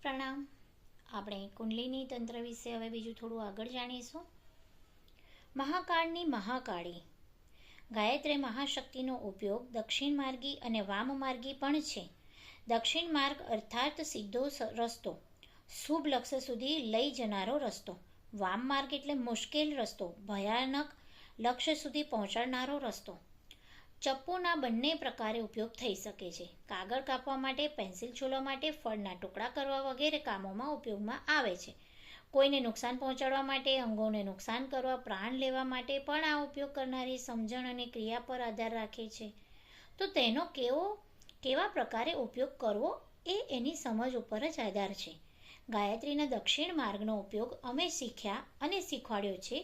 પ્રણામ. આપણે કુંડલિની તંત્ર વિશે હવે બીજું થોડું આગળ જાણીશું. મહાકાળની મહાકાળી ગાયત્રી મહાશક્તિનો ઉપયોગ દક્ષિણ માર્ગી અને વામ માર્ગી પણ છે. દક્ષિણ માર્ગ અર્થાત સીધો રસ્તો, શુભ લક્ષ્ય સુધી લઈ જનારો રસ્તો. વામ માર્ગ એટલે મુશ્કેલ રસ્તો, ભયાનક લક્ષ્ય સુધી પહોંચાડનારો રસ્તો. ચપ્પુના બંને પ્રકારે ઉપયોગ થઈ શકે છે. કાગળ કાપવા માટે, પેન્સિલ છોલવા માટે, ફળના ટુકડા કરવા વગેરે કામોમાં ઉપયોગમાં આવે છે. કોઈને નુકસાન પહોંચાડવા માટે, અંગોને નુકસાન કરવા, પ્રાણ લેવા માટે પણ આ ઉપયોગ કરનારી સમજણ અને ક્રિયા પર આધાર રાખે છે. તો તેનો કેવા પ્રકારે ઉપયોગ કરવો એ એની સમજ ઉપર જ આધાર છે. ગાયત્રીના દક્ષિણ માર્ગનો ઉપયોગ અમે શીખ્યા અને શીખવાડ્યો છે.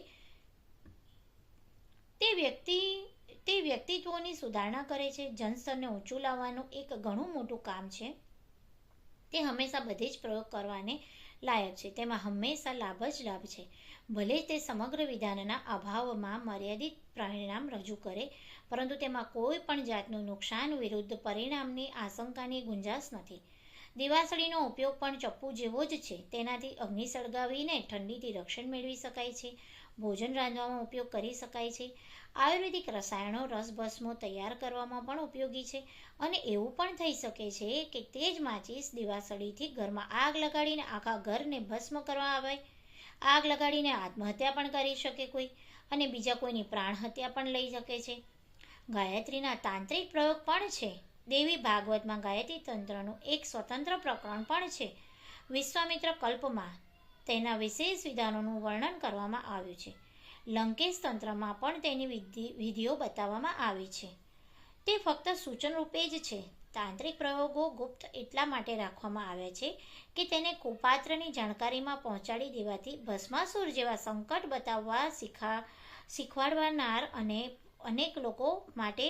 તે વ્યક્તિત્વોની સુધારણા કરે છે. જનસ્તરને ઊંચું લાવવાનું એક ઘણું મોટું કામ છે. તે હંમેશા બધે જ પ્રયોગ કરવાને લાયક છે. તેમાં હંમેશા લાભ જ લાભ છે. ભલે તે સમગ્ર વિધાનના અભાવમાં મર્યાદિત પરિણામ રજૂ કરે, પરંતુ તેમાં કોઈ પણ જાતનું નુકસાન વિરુદ્ધ પરિણામની આશંકાની ગુંજાશ નથી. દિવાસળીનો ઉપયોગ પણ ચપ્પુ જેવો જ છે. તેનાથી અગ્નિ સળગાવીને ઠંડીથી રક્ષણ મેળવી શકાય છે. ભોજન રાંધવામાં ઉપયોગ કરી શકાય છે. આયુર્વેદિક રસાયણો, રસભસ્મો તૈયાર કરવામાં પણ ઉપયોગી છે. અને એવું પણ થઈ શકે છે કે તે જ માચીસ દિવાસળીથી ઘરમાં આગ લગાડીને આખા ઘરને ભસ્મ કરવા આવે. આગ લગાડીને આત્મહત્યા પણ કરી શકે કોઈ, અને બીજા કોઈની પ્રાણ હત્યા પણ લઈ શકે છે. ગાયત્રીના તાંત્રિક પ્રયોગ પણ છે. દેવી ભાગવતમાં ગાયત્રી તંત્રનું એક સ્વતંત્ર પ્રકરણ પણ છે. વિશ્વામિત્ર કલ્પમાં તેના વિશેષ વિધાનોનું વર્ણન કરવામાં આવ્યું છે. લંકેશ તંત્રમાં પણ તેની વિધિઓ બતાવવામાં આવી છે. તે ફક્ત સૂચન રૂપે જ છે. તાંત્રિક પ્રયોગો ગુપ્ત એટલા માટે રાખવામાં આવ્યા છે કે તેને કુપાત્રની જાણકારીમાં પહોંચાડી દેવાથી ભસ્માસુર જેવા સંકટ બતાવવા શીખવાડનાર અને અનેક લોકો માટે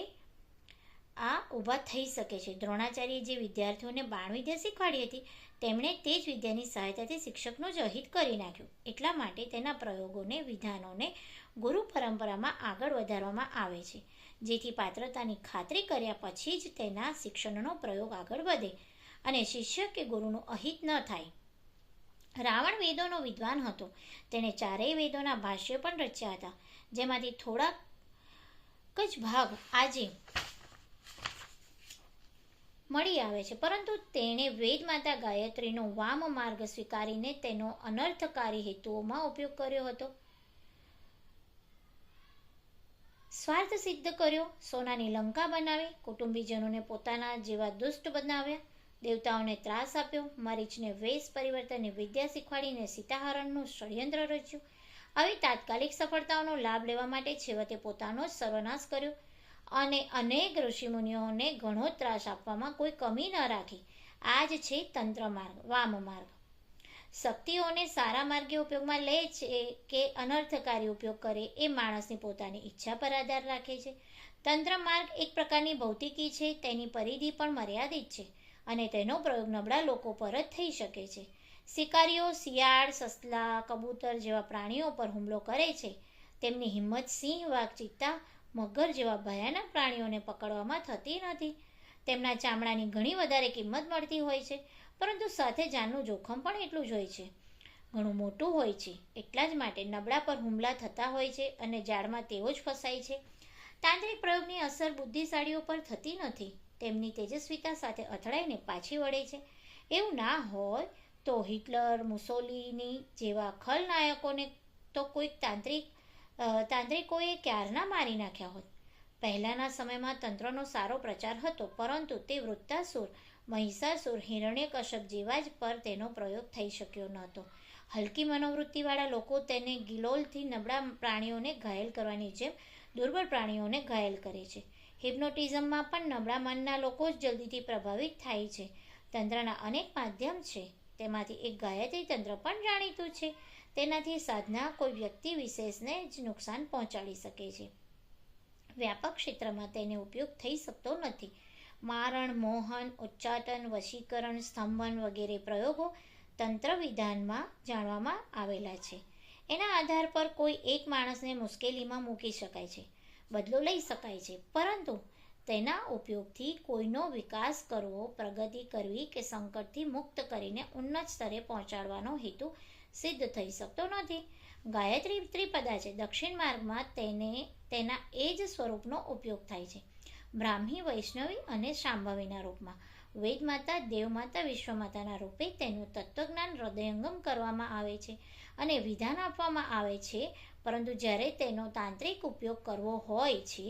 આ ઊભા થઈ શકે છે. દ્રોણાચાર્ય જે વિદ્યાર્થીઓને બાણવિદ્યા શીખવાડી હતી, તેમણે તે જ વિદ્યાની સહાયતાથી શિક્ષકનું જ અહિત કરી નાખ્યું. એટલા માટે તેના પ્રયોગોને, વિધાનોને ગુરુ પરંપરામાં આગળ વધારવામાં આવે છે, જેથી પાત્રતાની ખાતરી કર્યા પછી જ તેના શિક્ષણનો પ્રયોગ આગળ વધે અને શિષ્ય કે ગુરુનું અહિત ન થાય. રાવણ વેદોનો વિદ્વાન હતો. તેણે ચારેય વેદોના ભાષ્યો પણ રચ્યા હતા, જેમાંથી થોડાક જ ભાગ આજે મળી આવે છે. પરંતુ તેણે વેદમાતા ગાયત્રીનો વામ માર્ગ સ્વીકારીને તેનો અનર્થકારી હેતુઓમાં ઉપયોગ કર્યો હતો. સ્વાર્થ સિદ્ધ કર્યો. સોનાની લંકા બનાવી, કુટુંબીજનોને પોતાના જેવા દુષ્ટ બનાવ્યા, દેવતાઓને ત્રાસ આપ્યો, મરીચને વેશ પરિવર્તનની વિદ્યા શીખવાડીને સીતાહરણનું ષડયંત્ર રચ્યું. આવી તાત્કાલિક સફળતાઓનો લાભ લેવા માટે છેવટે પોતાનો જ સર્વનાશ કર્યો અને અનેક ઋષિમુનિઓને ઘણો ત્રાસ આપવામાં કોઈ કમી ન રાખી. આ જ છે તંત્ર માર્ગ, વામ માર્ગ. શક્તિઓને સારા માર્ગે ઉપયોગમાં લે છે કે અનર્થકારી ઉપયોગ કરે એ માણસની પોતાની ઈચ્છા પર આધાર રાખે છે. તંત્ર માર્ગ એક પ્રકારની ભૌતિકી છે. તેની પરિધિ પણ મર્યાદિત છે અને તેનો પ્રયોગ નબળા લોકો પર જ થઈ શકે છે. શિકારીઓ શિયાળ, સસલા, કબૂતર જેવા પ્રાણીઓ પર હુમલો કરે છે. તેમની હિંમત સિંહ, વાઘ, ચિત્તા, મગર જેવા ભયાનક પ્રાણીઓને પકડવામાં થતી નથી. તેમના ચામડાની ઘણી વધારે કિંમત મળતી હોય છે, પરંતુ સાથે જાનનું જોખમ પણ એટલું જ હોય છે. ઘણું મોટું હોય છે. એટલા જ માટે નબળા પર હુમલા થતા હોય છે અને જાળમાં તેઓ જ ફસાય છે. તાંત્રિક પ્રયોગની અસર બુદ્ધિશાળીઓ પર થતી નથી. તેમની તેજસ્વીતા સાથે અથડાઈને પાછી વળે છે. એવું ના હોય તો હિટલર, મુસોલિની જેવા ખલનાયકોને તો કોઈક તાંત્રિકોએ ક્યારના મારી નાખ્યા હોત. પહેલાંના સમયમાં તંત્રનો સારો પ્રચાર હતો, પરંતુ તે વૃત્તાસુર, મહિષાસુર, હિરણ્યકશ્યપ જેવા જ પર તેનો પ્રયોગ થઈ શક્યો નહોતો. હલકી મનોવૃત્તિવાળા લોકો તેને ગિલોલથી નબળા પ્રાણીઓને ઘાયલ કરવાની જેમ દુર્બળ પ્રાણીઓને ઘાયલ કરે છે. હિપ્નોટિઝમમાં પણ નબળા મનના લોકો જ જલ્દીથી પ્રભાવિત થાય છે. તંત્રના અનેક માધ્યમ છે. તેમાંથી એક ગાયત્રી તંત્ર પણ જાણીતું છે. તેનાથી સાધના કોઈ વ્યક્તિ વિશેષને જ નુકસાન પહોંચાડી શકે છે. વ્યાપક ક્ષેત્રમાં તેનો ઉપયોગ થઈ શકતો નથી. મારણ, મોહન, ઉચ્ચાટન, વશીકરણ, સ્તંભન વગેરે પ્રયોગો તંત્ર વિધાનમાં જાણવામાં આવેલા છે. એના આધાર પર કોઈ એક માણસને મુશ્કેલીમાં મૂકી શકાય છે, બદલો લઈ શકાય છે, પરંતુ તેના ઉપયોગથી કોઈનો વિકાસ કરવો, પ્રગતિ કરવી કે સંકટથી મુક્ત કરીને ઉન્નત સ્તરે પહોંચાડવાનો હેતુ સિદ્ધ થઈ શકતો નથી. ગાયત્રી ત્રિપદા છે. દક્ષિણ માર્ગમાં તેના એ જ સ્વરૂપનો ઉપયોગ થાય છે. બ્રાહ્મી, વૈષ્ણવી અને શાંભવીના રૂપમાં. વેદમાતા, દેવમાતા, વિશ્વમાતાના રૂપે તેનું તત્વજ્ઞાન હૃદયંગમ કરવામાં આવે છે અને વિધાન આપવામાં આવે છે. પરંતુ જ્યારે તેનો તાંત્રિક ઉપયોગ કરવો હોય છે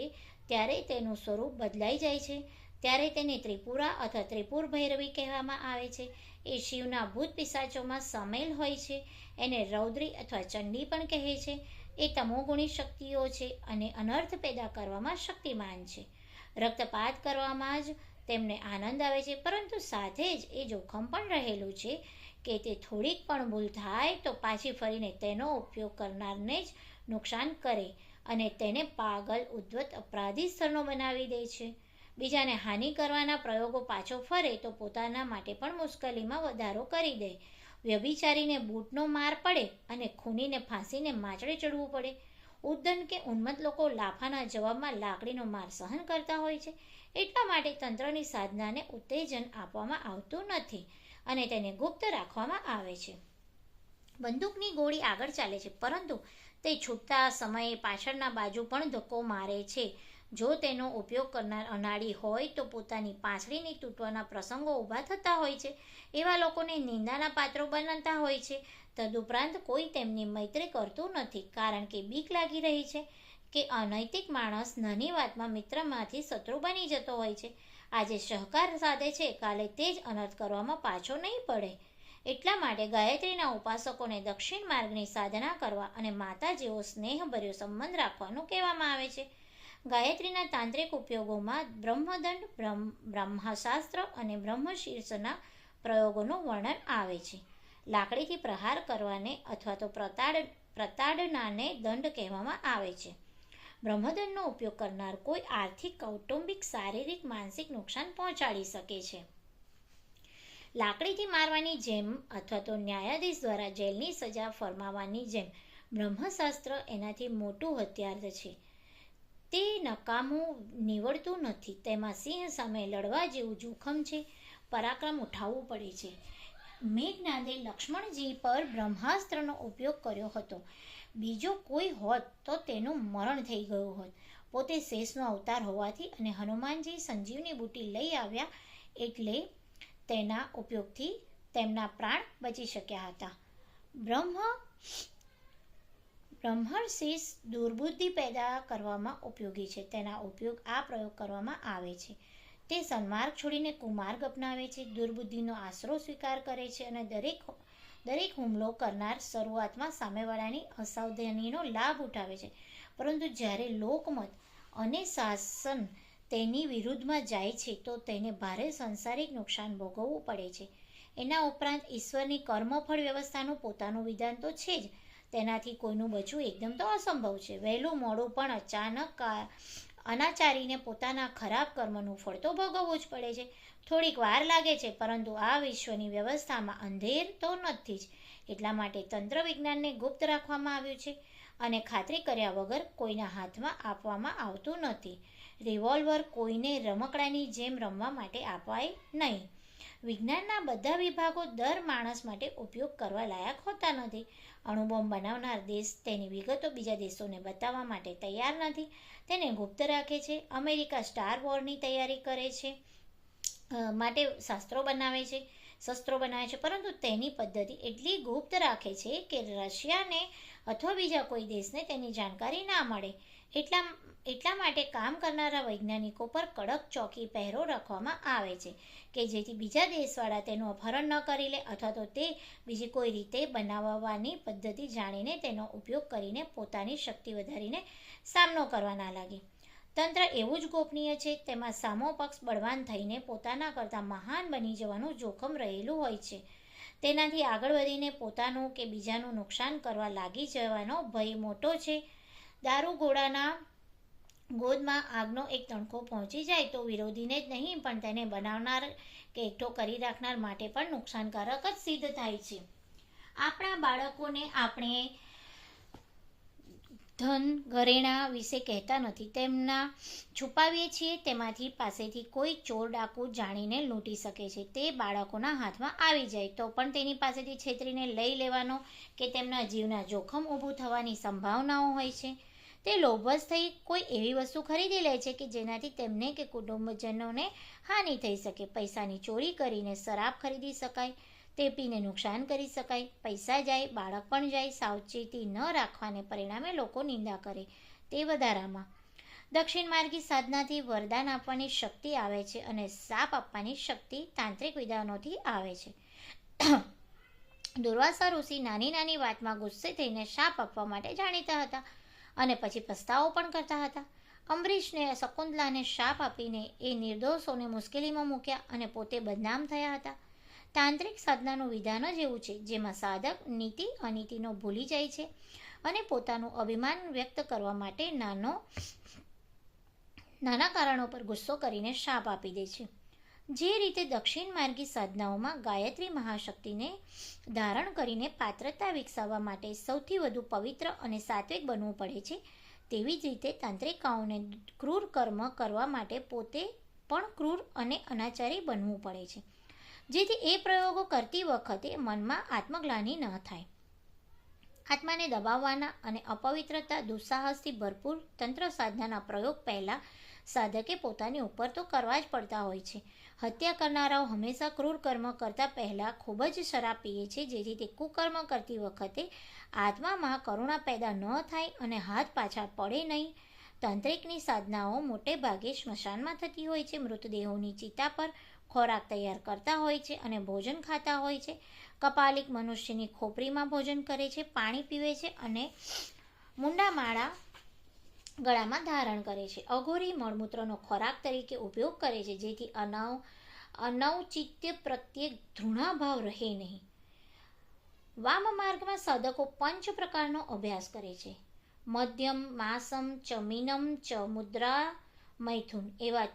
ત્યારે તેનું સ્વરૂપ બદલાઈ જાય છે. ત્યારે તેને ત્રિપુરા અથવા ત્રિપુર ભૈરવી કહેવામાં આવે છે. એ શિવના ભૂત પિશાચોમાં સામેલ હોય છે. એને રૌદ્રી અથવા ચંડી પણ કહે છે. એ તમોગુણી શક્તિઓ છે અને અનર્થ પેદા કરવામાં શક્તિમાન છે. રક્તપાત કરવામાં જ તેમને આનંદ આવે છે, પરંતુ સાથે જ એ જોખમ પણ રહેલું છે કે તે થોડીક પણ ભૂલ થાય તો પાછી ફરીને તેનો ઉપયોગ કરનારને જ નુકસાન કરે અને તેને પાગલ, ઉદ્ધત, અપરાધી સ્તરનો બનાવી દે છે. બીજાને હાનિ કરવાના પ્રયોગો પાછો ફરે તો પોતાના માટે પણ મુશ્કેલીમાં વધારો કરી દે. વ્યભિચારીને બૂટનો માર પડે અને ખૂનીને ફાંસીને માચડે ચડવું પડે. ઉદ્દંડ કે ઉન્મત્ત લોકો લાફાના જવાબમાં લાકડીનો માર સહન કરતા હોય છે. એટલા માટે તંત્રની સાધનાને ઉત્તેજન આપવામાં આવતું નથી અને તેને ગુપ્ત રાખવામાં આવે છે. બંદૂકની ગોળી આગળ ચાલે છે, પરંતુ તે છૂટતા સમયે પાછળના બાજુ પણ ધક્કો મારે છે. જો તેનો ઉપયોગ કરનાર અનાડી હોય તો પોતાની પાંસળીની તૂટવાના પ્રસંગો ઊભા થતા હોય છે. એવા લોકોને નિંદાના પાત્રો બનાવતા હોય છે. તદુપરાંત કોઈ તેમની મૈત્રી કરતું નથી, કારણ કે બીક લાગી રહી છે કે અનૈતિક માણસ નાની વાતમાં મિત્રમાંથી શત્રુ બની જતો હોય છે. આજે સહકાર સાધે છે, કાલે તે જ અનર્થ કરવામાં પાછો નહીં પડે. એટલા માટે ગાયત્રીના ઉપાસકોને દક્ષિણ માર્ગની સાધના કરવા અને માતા જેવો સ્નેહભર્યો સંબંધ રાખવાનું કહેવામાં આવે છે. ગાયત્રીના તાંત્રિક ઉપયોગોમાં બ્રહ્મદંડ, બ્રહ્મશાસ્ત્ર અને બ્રહ્મશીર્ષના પ્રયોગોનું વર્ણન આવે છે. લાકડીથી પ્રહાર કરવાને અથવા તો પ્રતાડનાને દંડ કહેવામાં આવે છે. બ્રહ્મદંડનો ઉપયોગ કરનાર કોઈ આર્થિક, કૌટુંબિક, શારીરિક, માનસિક નુકસાન પહોંચાડી શકે છે. લાકડીથી મારવાની જેમ અથવા તો ન્યાયાધીશ દ્વારા જેલની સજા ફરમાવવાની જેમ બ્રહ્મશાસ્ત્ર એનાથી મોટું હથિયાર છે. તે નકામું નીવડતું નથી. તેમાં સિંહ સામે લડવા જેવું જોખમ છે. પરાક્રમ ઉઠાવવું પડે છે. મેઘનાદે લક્ષ્મણજી પર બ્રહ્માસ્ત્રનો ઉપયોગ કર્યો હતો. બીજો કોઈ હોત તો તેનું મરણ થઈ ગયું હોત. પોતે શેષનો અવતાર હોવાથી અને હનુમાનજી સંજીવની બુટી લઈ આવ્યા એટલે તેના ઉપયોગથી તેમના પ્રાણ બચી શક્યા હતા. બ્રહ્મશીર્ષ દુર્બુદ્ધિ પેદા કરવામાં ઉપયોગી છે. તેના ઉપયોગ આ પ્રયોગ કરવામાં આવે છે. તે સન્માર્ગ છોડીને કુમાર્ગ અપનાવે છે, દુર્બુદ્ધિનો આશરો સ્વીકાર કરે છે અને દરેક હુમલો કરનાર શરૂઆતમાં સામેવાળાની અસાવધાનીનો લાભ ઉઠાવે છે. પરંતુ જ્યારે લોકમત અને શાસન તેની વિરુદ્ધમાં જાય છે તો તેને ભારે સંસારિક નુકસાન ભોગવવું પડે છે. એના ઉપરાંત ઈશ્વરની કર્મફળ વ્યવસ્થાનું પોતાનું વિધાન તો છે જ. તેનાથી કોઈનું બચવું એકદમ તો અસંભવ છે. વહેલું મોડું પણ અચાનક અનાચારીને પોતાના ખરાબ કર્મનું ફળ તો ભોગવવું જ પડે છે. થોડીક વાર લાગે છે, પરંતુ આ વિશ્વની વ્યવસ્થામાં અંધેર તો નથી જ. એટલા માટે તંત્ર વિજ્ઞાનને ગુપ્ત રાખવામાં આવ્યું છે અને ખાતરી કર્યા વગર કોઈના હાથમાં આપવામાં આવતું નથી. રિવોલ્વર કોઈને રમકડાની જેમ રમવા માટે અપાય નહીં. વિજ્ઞાનના બધા વિભાગો દર માણસ માટે ઉપયોગ કરવા લાયક હોતા નથી. અણુબોમ્બ બનાવનાર દેશ તેની વિગતો બીજા દેશોને બતાવવા માટે તૈયાર નથી. તેને ગુપ્ત રાખે છે. અમેરિકા સ્ટાર વોરની તૈયારી કરે છે માટે શસ્ત્રો બનાવે છે, પરંતુ તેની પદ્ધતિ એટલી ગુપ્ત રાખે છે કે રશિયાને અથવા બીજા કોઈ દેશને તેની જાણકારી ના મળે. એટલા માટે કામ કરનારા વૈજ્ઞાનિકો પર કડક ચોકી પહેરો રાખવામાં આવે છે કે જેથી બીજા દેશવાળા તેનું અપહરણ ન કરી લે અથવા તો તે બીજી કોઈ રીતે બનાવવાની પદ્ધતિ જાણીને તેનો ઉપયોગ કરીને પોતાની શક્તિ વધારીને સામનો કરવા ના લાગે. તંત્ર એવું જ ગોપનીય છે. તેમાં સામો પક્ષ બળવાન થઈને પોતાના કરતાં મહાન બની જવાનું જોખમ રહેલું હોય છે. તેનાથી આગળ વધીને પોતાનું કે બીજાનું નુકસાન કરવા લાગી જવાનો ભય મોટો છે. દારૂગોળાના ગોદમાં આગનો એક તણખો પહોંચી જાય તો વિરોધીને જ નહીં પણ તેને બનાવનાર કે એકઠો કરી રાખનાર માટે પણ નુકસાનકારક જ સિદ્ધ થાય છે. આપણા બાળકોને આપણે ધન ઘરેણાં વિશે કહેતા નથી, તેમના છુપાવીએ છીએ. તેમાંથી પાસેથી કોઈ ચોર ડાકુ જાણીને લૂંટી શકે છે. તે બાળકોના હાથમાં આવી જાય તો પણ તેની પાસેથી છેતરીને લઈ લેવાનો કે તેમના જીવના જોખમ ઊભું થવાની સંભાવનાઓ હોય છે. તે લોભવશ થઈ કોઈ એવી વસ્તુ ખરીદી લે છે કે જેનાથી તેમને કે કુટુંબજનોને હાનિ થઈ શકે. પૈસાની ચોરી કરીને શરાબ ખરીદી શકાય, તે પીને નુકસાન કરી શકાય. પૈસા જાય, બાળક પણ જાય. સાવચેતી ન રાખવાને પરિણામે લોકો નિંદા કરે. તે વધારામાં દક્ષિણ માર્ગી સાધનાથી વરદાન આપવાની શક્તિ આવે છે અને શાપ આપવાની શક્તિ તાંત્રિક વિધાનોથી આવે છે. દુર્વાસા ઋષિ નાની નાની વાતમાં ગુસ્સે થઈને શાપ આપવા માટે જાણીતા હતા અને પછી પસ્તાવો પણ કરતા હતા. અંબરીશને શકુંતલાને શાપ આપીને એ નિર્દોષોને મુશ્કેલીમાં મૂક્યા અને પોતે બદનામ થયા હતા. તાંત્રિક સાધનાનું વિધાન જ એવું છે જેમાં સાધક નીતિ અનીતિનો ભૂલી જાય છે અને પોતાનું અભિમાન વ્યક્ત કરવા માટે નાના કારણો પર ગુસ્સો કરીને શાપ આપી દે છે. જે રીતે દક્ષિણ માર્ગી સાધનાઓમાં ગાયત્રી મહાશક્તિને ધારણ કરીને પાત્રતા વિકસાવવા માટે સૌથી વધુ પવિત્ર અને સાત્વિક બનવું પડે છે, તેવી જ રીતે તાંત્રિકાઓને ક્રૂર કર્મ કરવા માટે પોતે પણ ક્રૂર અને અનાચારી બનવું પડે છે, જેથી એ પ્રયોગો કરતી વખતે મનમાં આત્મગ્લાનિ ન થાય. આત્માને દબાવવાના અને અપવિત્રતા દુસ્સાહસથી ભરપૂર તંત્ર સાધનાના પ્રયોગ પહેલાં સાધકે પોતાની ઉપર તો કરવા જ પડતા હોય છે. હત્યા કરનારાઓ હંમેશા ક્રૂર કર્મ કરતાં પહેલાં ખૂબ જ શરાબ પીએ છે, જેથી તે કુકર્મ કરતી વખતે આત્મામાં કરુણા પેદા ન થાય અને હાથ પાછા પડે નહીં. તાંત્રિકની સાધનાઓ મોટે ભાગે સ્મશાનમાં થતી હોય છે. મૃતદેહોની ચિતા પર ખોરાક તૈયાર કરતા હોય છે અને ભોજન ખાતા હોય છે. કપાલિક મનુષ્યની ખોપરીમાં ભોજન કરે છે, પાણી પીવે છે અને મુંડામાળા ગળામાં ધારણ કરે છે. અઘોરી મળમૂત્રનો ખોરાક તરીકે ઉપયોગ કરે છે, જેથી અનૌચિત્ય પ્રત્યે ઘૃણાભાવ રહે નહીં. વામ માર્ગમાં સાધકો 5 પ્રકારનો અભ્યાસ કરે છે. મધ્યમ, માસમ, ચમીનમ, ચ મુદ્રા, મૈથુન એવા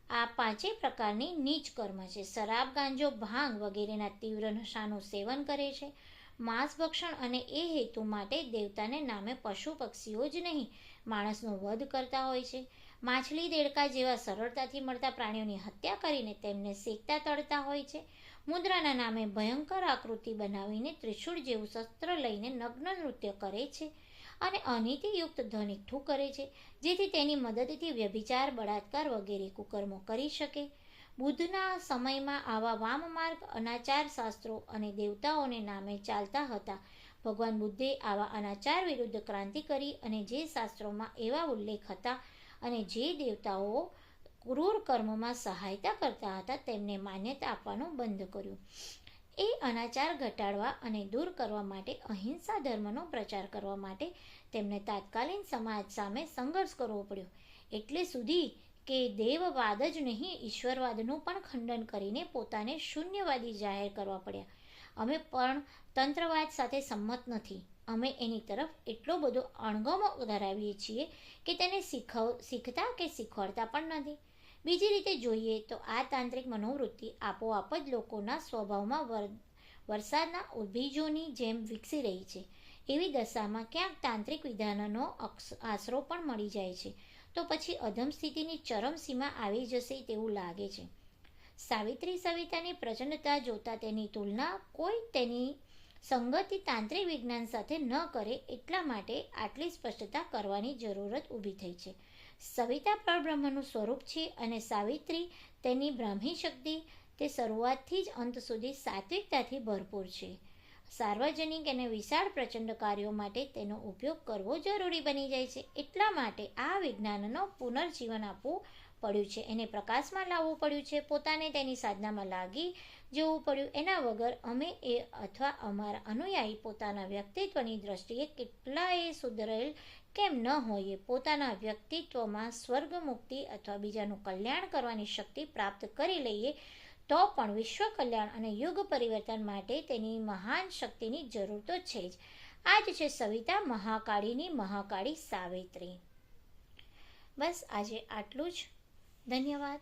આ 5 પ્રકારની નીચ કર્મ છે. શરાબ, ગાંજો, ભાંગ વગેરેના તીવ્ર નશાનું સેવન કરે છે. માંસભક્ષણ અને એ હેતુ માટે દેવતાને નામે પશુ પક્ષીઓ જ નહીં માણસનો વધ કરતા હોય છે. માછલી, દેડકા જેવા સરળતાથી મળતા પ્રાણીઓની હત્યા કરીને તેમને શેકતા તળતા હોય છે. મુદ્રાના નામે ભયંકર આકૃતિ બનાવીને ત્રિશૂળ જેવું શસ્ત્ર લઈને નગ્ન નૃત્ય કરે છે અને અનીતિયુક્ત ધન એકઠું કરે છે, જેથી તેની મદદથી વ્યભિચાર, બળાત્કાર વગેરે કુકર્મો કરી શકે. બુદ્ધના સમયમાં આવા વામમાર્ગ, અનાચાર શાસ્ત્રો અને દેવતાઓને નામે ચાલતા હતા. ભગવાન બુદ્ધે આવા અનાચાર વિરુદ્ધ ક્રાંતિ કરી અને જે શાસ્ત્રોમાં એવા ઉલ્લેખ હતા અને જે દેવતાઓ ક્રૂર કર્મમાં સહાયતા કરતા હતા તેમને માન્યતા આપવાનું બંધ કર્યું. એ અનાચાર ઘટાડવા અને દૂર કરવા માટે અહિંસા ધર્મનો પ્રચાર કરવા માટે તેમને તાત્કાલિન સમાજ સામે સંઘર્ષ કરવો પડ્યો. એટલે સુધી કે દેવવાદ જ નહીં, ઈશ્વરવાદનું પણ ખંડન કરીને પોતાને શૂન્યવાદી જાહેર કરવા પડ્યા. અમે પણ તંત્રવાદ સાથે સંમત નથી. અમે એની તરફ એટલો બધો અણગમો ધરાવીએ છીએ કે તેને શીખતા કે શીખવાડતા પણ નથી. બીજી રીતે જોઈએ તો આ તાંત્રિક મનોવૃત્તિ આપોઆપ જ લોકોના સ્વભાવમાં વરસાદના બીજોની જેમ વિકસી રહી છે. એવી દશામાં ક્યાંક તાંત્રિક વિધાનનો આશરો પણ મળી જાય છે તો પછી અધમ સ્થિતિની ચરમસીમા આવી જશે તેવું લાગે છે. સાવિત્રી સવિતાની પ્રચંડતા જોતા તેની તુલના કોઈ તેની સંગતિ તાંત્રિક વિજ્ઞાન સાથે ન કરે એટલા માટે આટલી સ્પષ્ટતા કરવાની જરૂરત ઊભી થઈ છે. સવિતા પરબ્રહ્મનું સ્વરૂપ છે અને સાવિત્રી તેની બ્રાહ્મી શક્તિ તે શરૂઆતથી જ અંત સુધી સાત્વિકતાથી ભરપૂર છે. સાર્વજનિક અને વિશાળ પ્રચંડ કાર્યો માટે તેનો ઉપયોગ કરવો જરૂરી બની જાય છે. એટલા માટે આ વિજ્ઞાનનો પુનર્જીવન આપવું પડ્યું છે, એને પ્રકાશમાં લાવવું પડ્યું છે, પોતાને તેની સાધનામાં લાગી જવું પડ્યું. એના વગર અમે એ અથવા અમારા અનુયાયી પોતાના વ્યક્તિત્વની દ્રષ્ટિએ કેટલાય સુધરેલ કેમ ન હોઈએ, પોતાના વ્યક્તિત્વમાં સ્વર્ગ, મુક્તિ અથવા બીજાનું કલ્યાણ કરવાની શક્તિ પ્રાપ્ત કરી લઈએ તો પણ વિશ્વ કલ્યાણ અને યુગ પરિવર્તન માટે તેની મહાન શક્તિની જરૂર તો છે જ. આ જ છે સવિતા મહાકાળીની મહાકાળી સાવિત્રી. બસ આજે આટલું જ. ધન્યવાદ.